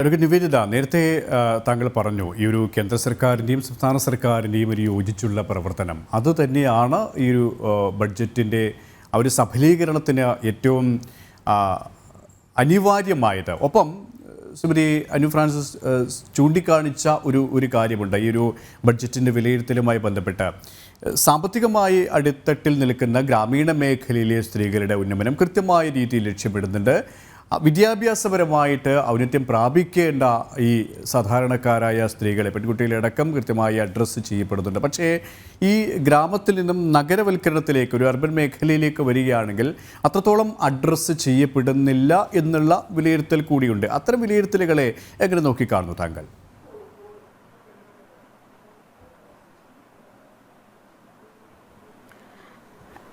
ഒരു നിവേദിത നേരത്തെ താങ്കൾ പറഞ്ഞു ഈ ഒരു കേന്ദ്ര സർക്കാരിൻ്റെയും സംസ്ഥാന സർക്കാരിൻ്റെയും ഒരു യോജിച്ചുള്ള പ്രവർത്തനം അതുതന്നെയാണ് ഈ ഒരു ബഡ്ജറ്റിൻ്റെ ആ ഒരു സഫലീകരണത്തിന് ഏറ്റവും അനിവാര്യമായത്. ഒപ്പം ശ്രീമതി അനു ഫ്രാൻസിസ് ചൂണ്ടിക്കാണിച്ച ഒരു കാര്യമുണ്ട് ഈ ഒരു ബഡ്ജറ്റിൻ്റെ വിലയിരുത്തലുമായി ബന്ധപ്പെട്ട്. സാമ്പത്തികമായി അടിത്തട്ടിൽ നിൽക്കുന്ന ഗ്രാമീണ മേഖലയിലെ സ്ത്രീകളുടെ ഉന്നമനം കൃത്യമായ രീതിയിൽ ലക്ഷ്യമിടുന്നുണ്ട്. വിദ്യാഭ്യാസപരമായിട്ട് ഔന്നത്യം പ്രാപിക്കേണ്ട ഈ സാധാരണക്കാരായ സ്ത്രീകളെ പെൺകുട്ടികളടക്കം കൃത്യമായി അഡ്രസ്സ് ചെയ്യപ്പെടുന്നുണ്ട്. പക്ഷേ ഈ ഗ്രാമത്തിൽ നിന്നും നഗരവൽക്കരണത്തിലേക്ക് ഒരു അർബൻ മേഖലയിലേക്ക് വരികയാണെങ്കിൽ അത്രത്തോളം അഡ്രസ്സ് ചെയ്യപ്പെടുന്നില്ല എന്നുള്ള വിലയിരുത്തൽ കൂടിയുണ്ട്. അത്തരം വിലയിരുത്തലുകളെ എങ്ങനെ നോക്കിക്കാണുന്നു താങ്കൾ?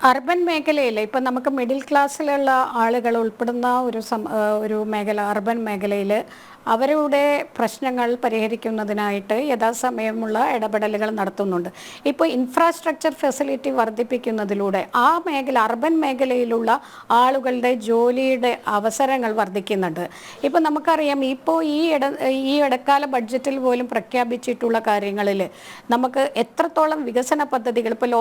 അർബൻ മേഖലയിൽ ഇപ്പം നമുക്ക് മിഡിൽ ക്ലാസ്സിലുള്ള ആളുകൾ ഉൾപ്പെടുന്ന ഒരു മേഖല അർബൻ മേഖലയിൽ അവരുടെ പ്രശ്നങ്ങൾ പരിഹരിക്കുന്നതിനായിട്ട് യഥാസമയമുള്ള ഇടപെടലുകൾ നടത്തുന്നുണ്ട്. ഇപ്പോൾ ഇൻഫ്രാസ്ട്രക്ചർ ഫെസിലിറ്റി വർദ്ധിപ്പിക്കുന്നതിലൂടെ ആ മേഖല അർബൻ മേഖലയിലുള്ള ആളുകളുടെ ജോലിയുടെ അവസരങ്ങൾ വർദ്ധിക്കുന്നുണ്ട്. ഇപ്പോൾ നമുക്കറിയാം, ഇപ്പോൾ ഈ ഇടക്കാല ബഡ്ജറ്റിൽ പോലും പ്രഖ്യാപിച്ചിട്ടുള്ള കാര്യങ്ങളിൽ നമുക്ക് എത്രത്തോളം വികസന പദ്ധതികൾ, ഇപ്പോൾ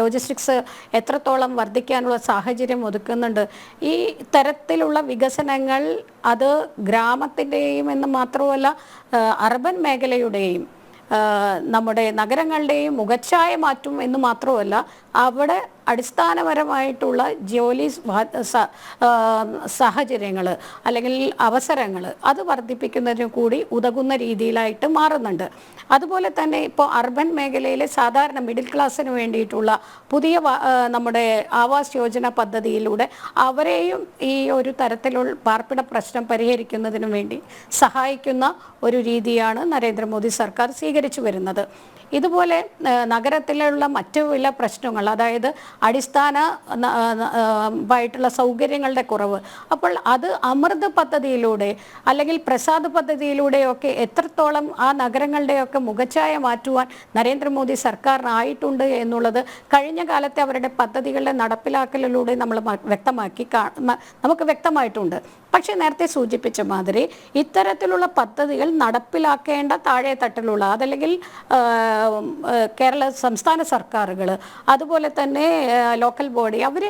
ലോജിസ്റ്റിക്സ് എത്രത്തോളം വർദ്ധിക്കാനുള്ള സാഹചര്യം ഒതുക്കുന്നുണ്ട്. ഈ തരത്തിലുള്ള വികസനങ്ങൾ അത് ഗ്രാമത്തിൻ്റെയും എന്ന് മാത്രമല്ല അർബൻ മേഖലയുടെയും നമ്മുടെ നഗരങ്ങളുടെയും മുഖച്ഛായ മാറ്റും എന്ന് മാത്രമല്ല അവിടെ അടിസ്ഥാനപരമായിട്ടുള്ള ജോലി സാഹചര്യങ്ങൾ അല്ലെങ്കിൽ അവസരങ്ങൾ അത് വർദ്ധിപ്പിക്കുന്നതിന് കൂടി ഉതകുന്ന രീതിയിലായിട്ട് മാറുന്നുണ്ട്. അതുപോലെ തന്നെ ഇപ്പോൾ അർബൻ മേഖലയിലെ സാധാരണ മിഡിൽ ക്ലാസ്സിന് വേണ്ടിയിട്ടുള്ള പുതിയ നമ്മുടെ ആവാസ് യോജന പദ്ധതിയിലൂടെ അവരെയും ഈ ഒരു തരത്തിലുള്ള പാർപ്പിട പ്രശ്നം പരിഹരിക്കുന്നതിന് വേണ്ടി സഹായിക്കുന്ന ഒരു രീതിയാണ് നരേന്ദ്രമോദി സർക്കാർ സ്വീകരിച്ചു വരുന്നത്. ഇതുപോലെ നഗരത്തിലുള്ള മറ്റു ചില പ്രശ്നങ്ങൾ, അതായത് അടിസ്ഥാനമായിട്ടുള്ള സൗകര്യങ്ങളുടെ കുറവ്, അപ്പോൾ അത് അമൃത് പദ്ധതിയിലൂടെ അല്ലെങ്കിൽ പ്രസാദ് പദ്ധതിയിലൂടെയൊക്കെ എത്രത്തോളം ആ നഗരങ്ങളുടെയൊക്കെ മുഖച്ഛായ മാറ്റുവാൻ നരേന്ദ്രമോദി സർക്കാരിനായിട്ടുണ്ട് എന്നുള്ളത് കഴിഞ്ഞ കാലത്തെ അവരുടെ പദ്ധതികളുടെ നടപ്പിലാക്കലിലൂടെ നമുക്ക് വ്യക്തമായിട്ടുണ്ട്. പക്ഷേ നേരത്തെ സൂചിപ്പിച്ച മാതിരി ഇത്തരത്തിലുള്ള പദ്ധതികൾ നടപ്പിലാക്കേണ്ട താഴെ തട്ടിലുള്ള അതല്ലെങ്കിൽ കേരള സംസ്ഥാന സർക്കാരുകൾ അതുപോലെ തന്നെ ലോക്കൽ ബോഡി അവർ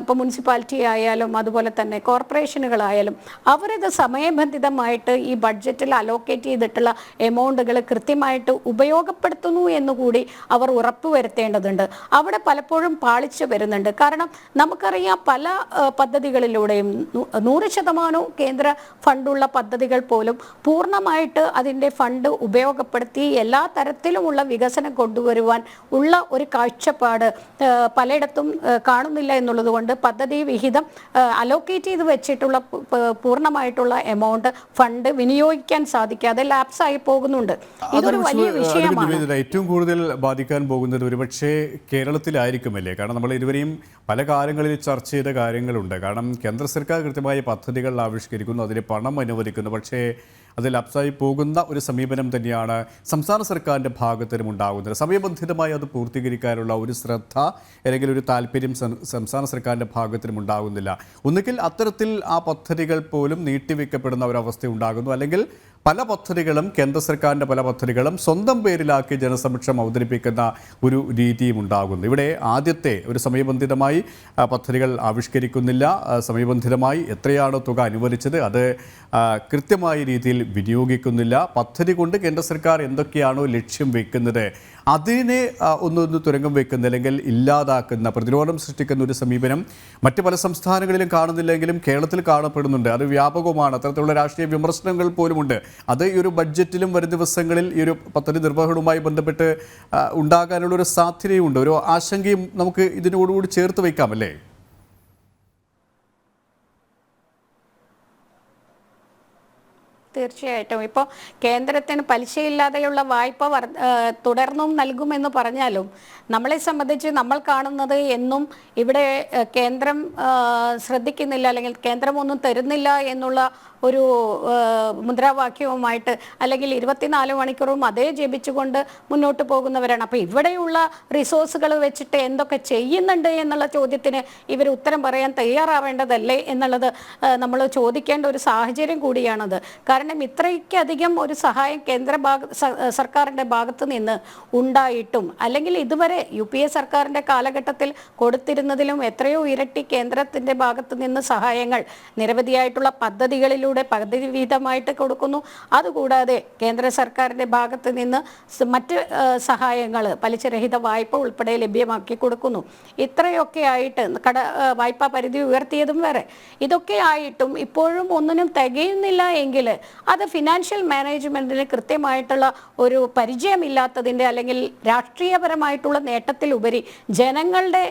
ഇപ്പോൾ മുനിസിപ്പാലിറ്റി ആയാലും അതുപോലെ തന്നെ കോർപ്പറേഷനുകളായാലും അവരിത് സമയബന്ധിതമായിട്ട് ഈ ബഡ്ജറ്റിൽ അലോക്കേറ്റ് ചെയ്തിട്ടുള്ള എമൗണ്ടുകൾ കൃത്യമായിട്ട് ഉപയോഗപ്പെടുത്തുന്നു എന്നുകൂടി അവർ ഉറപ്പുവരുത്തേണ്ടതുണ്ട്. അവിടെ പലപ്പോഴും പാളിച്ച വരുന്നുണ്ട്. കാരണം നമുക്കറിയാം, പല പദ്ധതികളിലൂടെയും 100% കേന്ദ്ര ഫണ്ടുള്ള പദ്ധതികൾ പോലും പൂർണ്ണമായിട്ട് അതിൻ്റെ ഫണ്ട് ഉപയോഗപ്പെടുത്തി എല്ലാ തരത്തിലുമുള്ള വികസനം കൊണ്ടുവരുവാൻ ഉള്ള ഒരു കാഴ്ചപ്പാട് പലയിടത്തും കാണുന്നു എന്നുള്ളത് കൊണ്ട് പദ്ധതി വിഹിതം അലോക്കേറ്റ് ചെയ്ത് വെച്ചിട്ടുള്ള പൂർണ്ണമായിട്ടുള്ള എമൗണ്ട് ഫണ്ട് വിനിയോഗിക്കാൻ സാധിക്കാതെ ലാപ്സ് ആയി പോകുന്നുണ്ട്. ഇതൊരു വലിയ വിഷയമാണ്. ഏറ്റവും കൂടുതൽ ബാധിക്കാൻ പോകുന്നത് ഒരുപക്ഷെ കേരളത്തിലായിരിക്കുമല്ലേ? കാരണം നമ്മൾ ഇതുവരെയും പല കാര്യങ്ങളിൽ ചർച്ച ചെയ്ത കാര്യങ്ങളുണ്ട്. കാരണം കേന്ദ്ര സർക്കാർ കൃത്യമായ പദ്ധതികൾ ആവിഷ്കരിക്കുന്നു, അതിന് പണം അനുവദിക്കുന്നു, പക്ഷേ അത് ലാപ്സായി പോകുന്ന ഒരു സമീപനം തന്നെയാണ് സംസ്ഥാന സർക്കാരിൻ്റെ ഭാഗത്തിനും ഉണ്ടാകുന്നത്. സമയബന്ധിതമായി അത് പൂർത്തീകരിക്കാനുള്ള ഒരു ശ്രദ്ധ അല്ലെങ്കിൽ ഒരു താല്പര്യം സംസ്ഥാന സർക്കാരിൻ്റെ ഭാഗത്തിനും ഉണ്ടാകുന്നില്ല. ഒന്നുകിൽ അത്തരത്തിൽ ആ പദ്ധതികൾ പോലും നീട്ടിവെക്കപ്പെടുന്ന ഒരവസ്ഥ ഉണ്ടാകുന്നു, അല്ലെങ്കിൽ പല പദ്ധതികളും കേന്ദ്ര സർക്കാരിൻ്റെ പല പദ്ധതികളും സ്വന്തം പേരിലാക്കി ജനസമക്ഷം അവതരിപ്പിക്കുന്ന ഒരു രീതിയും ഉണ്ടാകുന്നു. ഇവിടെ ആദ്യത്തെ ഒരു സമയബന്ധിതമായി പദ്ധതികൾ ആവിഷ്കരിക്കുന്നില്ല, സമയബന്ധിതമായി എത്രയാണോ തുക അനുവദിച്ചത് അത് കൃത്യമായ രീതിയിൽ വിനിയോഗിക്കുന്നില്ല. പദ്ധതി കൊണ്ട് കേന്ദ്ര സർക്കാർ എന്തൊക്കെയാണോ ലക്ഷ്യം വെക്കുന്നത് അതിനെ ഒന്നൊന്ന് തുരങ്കം വെക്കുന്ന അല്ലെങ്കിൽ ഇല്ലാതാക്കുന്ന, പ്രതിരോധം സൃഷ്ടിക്കുന്ന ഒരു സമീപനം മറ്റ് പല സംസ്ഥാനങ്ങളിലും കാണുന്നില്ലെങ്കിലും കേരളത്തിൽ കാണപ്പെടുന്നുണ്ട്. അത് വ്യാപകമാണ്. അത്തരത്തിലുള്ള രാഷ്ട്രീയ വിമർശനങ്ങൾ പോലുമുണ്ട്. അത് ഈ ഒരു ബഡ്ജറ്റിലും വരും ദിവസങ്ങളിൽ ഈ ഒരു പദ്ധതി നിർവഹണവുമായി ബന്ധപ്പെട്ട് ഉണ്ടാകാനുള്ള ഒരു സാധ്യതയുണ്ട്, ഒരു ആശങ്കയും നമുക്ക് ഇതിനോടുകൂടി ചേർത്ത് വയ്ക്കാമല്ലേ? തീർച്ചയായിട്ടും. ഇപ്പോൾ കേന്ദ്രത്തിന് പലിശയില്ലാതെയുള്ള വായ്പ തുടർന്നും നൽകുമെന്ന് പറഞ്ഞാലും നമ്മളെ സംബന്ധിച്ച് നമ്മൾ കാണുന്നത് എന്നും ഇവിടെ കേന്ദ്രം ശ്രദ്ധിക്കുന്നില്ല അല്ലെങ്കിൽ കേന്ദ്രമൊന്നും തരുന്നില്ല എന്നുള്ള ഒരു മുദ്രാവാക്യവുമായിട്ട് അല്ലെങ്കിൽ 24 മണിക്കൂറും അതേ ജപിച്ചുകൊണ്ട് മുന്നോട്ട് പോകുന്നവരാണ്. അപ്പോൾ ഇവിടെയുള്ള റിസോഴ്സുകൾ വെച്ചിട്ട് എന്തൊക്കെ ചെയ്യുന്നുണ്ട് എന്നുള്ള ചോദ്യത്തിന് ഇവർ ഉത്തരം പറയാൻ തയ്യാറാവേണ്ടതല്ലേ എന്നുള്ളത് നമ്മൾ ചോദിക്കേണ്ട ഒരു സാഹചര്യം കൂടിയാണത്. കാരണം ഇത്രയ്ക്കധികം ഒരു സഹായം സർക്കാരിൻ്റെ ഭാഗത്ത് നിന്ന് ഉണ്ടായിട്ടും, അല്ലെങ്കിൽ ഇതുവരെ UPA സർക്കാരിൻ്റെ കാലഘട്ടത്തിൽ കൊടുത്തിരുന്നതിലും എത്രയോ ഇരട്ടി കേന്ദ്രത്തിൻ്റെ ഭാഗത്ത് നിന്ന് സഹായങ്ങൾ നിരവധിയായിട്ടുള്ള പദ്ധതികളിലൂടെ പദ്ധതി വിഹിതമായിട്ട് കൊടുക്കുന്നു. അതുകൂടാതെ കേന്ദ്ര സർക്കാരിൻ്റെ ഭാഗത്ത് നിന്ന് മറ്റ് സഹായങ്ങൾ, പലിശരഹിത വായ്പ ഉൾപ്പെടെ ലഭ്യമാക്കി കൊടുക്കുന്നു. ഇത്രയൊക്കെ ആയിട്ട് വായ്പാ പരിധി ഉയർത്തിയതും വരെ ഇതൊക്കെ ആയിട്ടും ഇപ്പോഴും ഒന്നിനും തികയുന്നില്ല എങ്കിൽ അത് ഫിനാൻഷ്യൽ മാനേജ്മെൻറ്റിന് കൃത്യമായിട്ടുള്ള ഒരു പരിചയമില്ലാത്തതിൻ്റെ അല്ലെങ്കിൽ രാഷ്ട്രീയപരമായിട്ടുള്ള നേട്ടത്തിലുപരി ജനങ്ങളുടെ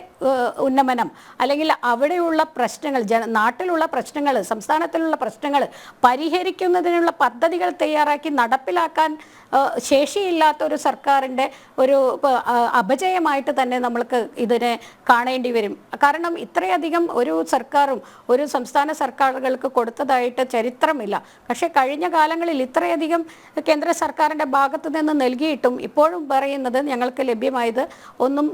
ഉന്നമനം അല്ലെങ്കിൽ അവിടെയുള്ള പ്രശ്നങ്ങൾ, നാട്ടിലുള്ള പ്രശ്നങ്ങൾ, സംസ്ഥാനത്തിലുള്ള പ്രശ്നങ്ങൾ പരിഹരിക്കുന്നതിനുള്ള പദ്ധതികൾ തയ്യാറാക്കി നടപ്പിലാക്കാൻ ശേഷിയില്ലാത്ത ഒരു സർക്കാരിൻ്റെ ഒരു അപജയമായിട്ട് തന്നെ നമ്മൾക്ക് ഇതിനെ കാണേണ്ടി വരും. കാരണം ഇത്രയധികം ഒരു സർക്കാരും ഒരു സംസ്ഥാന സർക്കാരുകൾക്ക് കൊടുത്തതായിട്ട് ചരിത്രമില്ല. പക്ഷേ കഴിഞ്ഞ കാലങ്ങളിൽ ഇത്രയധികം കേന്ദ്ര സർക്കാരിൻ്റെ ഭാഗത്ത് നിന്ന് നൽകിയിട്ടും ഇപ്പോഴും പറയുന്നത് ഞങ്ങൾക്ക് ലഭ്യമായത് ഒന്നും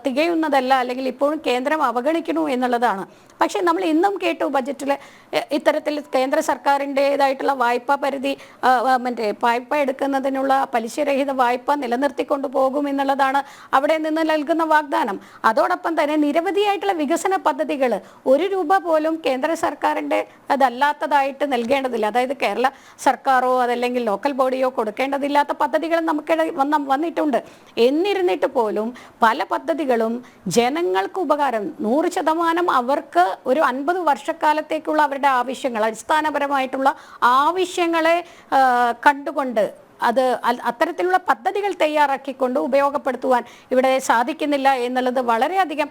തികയുന്നതല്ല, അല്ലെങ്കിൽ ഇപ്പോഴും കേന്ദ്രം അവഗണിക്കുന്നു എന്നുള്ളതാണ്. പക്ഷേ നമ്മൾ ഇന്നും കേട്ടു ബജറ്റിൽ ഇത്തരത്തിൽ കേന്ദ്ര സർക്കാരിൻ്റേതായിട്ടുള്ള വായ്പാ പരിധി, വായ്പ എടുക്കുന്നതിനുള്ള പലിശരഹിത വായ്പ നിലനിർത്തിക്കൊണ്ടു പോകുമെന്നുള്ളതാണ് അവിടെ നിന്ന് നൽകുന്ന വാഗ്ദാനം. അതോടൊപ്പം തന്നെ നിരവധിയായിട്ടുള്ള വികസന പദ്ധതികൾ ₹1 പോലും കേന്ദ്ര സർക്കാരിൻ്റെ അതല്ലാത്തതായിട്ട് നൽകേണ്ടതില്ല. അതായത് കേരള സർക്കാരോ അതല്ലെങ്കിൽ ലോക്കൽ ബോഡിയോ കൊടുക്കേണ്ടതില്ലാത്ത പദ്ധതികൾ നമുക്കിടെ വന്നിട്ടുണ്ട്. എന്നിരുന്നിട്ട് പോലും പല പദ്ധതികളും ജനങ്ങൾക്ക് ഉപകാരം, 100% അവർക്ക് ഒരു 50 വർഷക്കാലത്തേക്കുള്ള അവരുടെ ആവശ്യങ്ങൾ, അടിസ്ഥാനപരമായിട്ടുള്ള ആവശ്യങ്ങളെ കണ്ടുകൊണ്ട് അത് അത്തരത്തിലുള്ള പദ്ധതികൾ തയ്യാറാക്കിക്കൊണ്ട് ഉപയോഗപ്പെടുത്തുവാൻ ഇവിടെ സാധിക്കുന്നില്ല എന്നുള്ളത് വളരെയധികം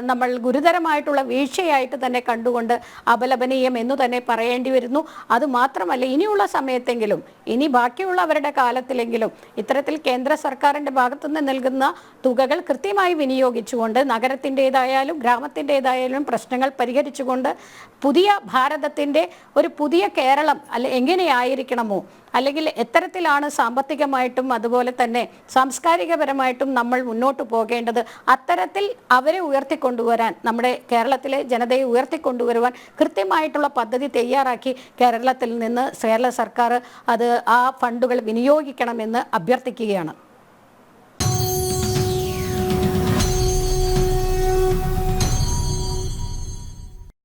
നമ്മൾ ഗുരുതരമായിട്ടുള്ള വീഴ്ചയായിട്ട് തന്നെ കണ്ടുകൊണ്ട് അപലപനീയം എന്നു തന്നെ പറയേണ്ടി വരുന്നു. അതുമാത്രമല്ല, ഇനിയുള്ള സമയത്തെങ്കിലും, ഇനി ബാക്കിയുള്ളവരുടെ കാലത്തിലെങ്കിലും ഇത്തരത്തിൽ കേന്ദ്ര സർക്കാരിൻ്റെ ഭാഗത്തുനിന്ന് നൽകുന്ന തുകകൾ കൃത്യമായി വിനിയോഗിച്ചുകൊണ്ട് നഗരത്തിൻ്റേതായാലും ഗ്രാമത്തിൻ്റേതായാലും പ്രശ്നങ്ങൾ പരിഹരിച്ചുകൊണ്ട് പുതിയ ഭാരതത്തിൻ്റെ ഒരു പുതിയ കേരളം എങ്ങനെയായിരിക്കണമോ, അല്ലെങ്കിൽ എത്തരത്തിലാണ് സാമ്പത്തികമായിട്ടും അതുപോലെ തന്നെ സാംസ്കാരികപരമായിട്ടും നമ്മൾ മുന്നോട്ട് പോകേണ്ടത്, അത്തരത്തിൽ അവരെ ഉയർത്തിക്കൊണ്ടുവരാൻ, നമ്മുടെ കേരളത്തിലെ ജനതയെ ഉയർത്തിക്കൊണ്ടുവരുവാൻ കൃത്യമായിട്ടുള്ള പദ്ധതി തയ്യാറാക്കി കേരളത്തിൽ നിന്ന് കേരള സർക്കാർ ആ ഫണ്ടുകൾ വിനിയോഗിക്കണമെന്ന് അഭ്യർത്ഥിക്കുകയാണ്.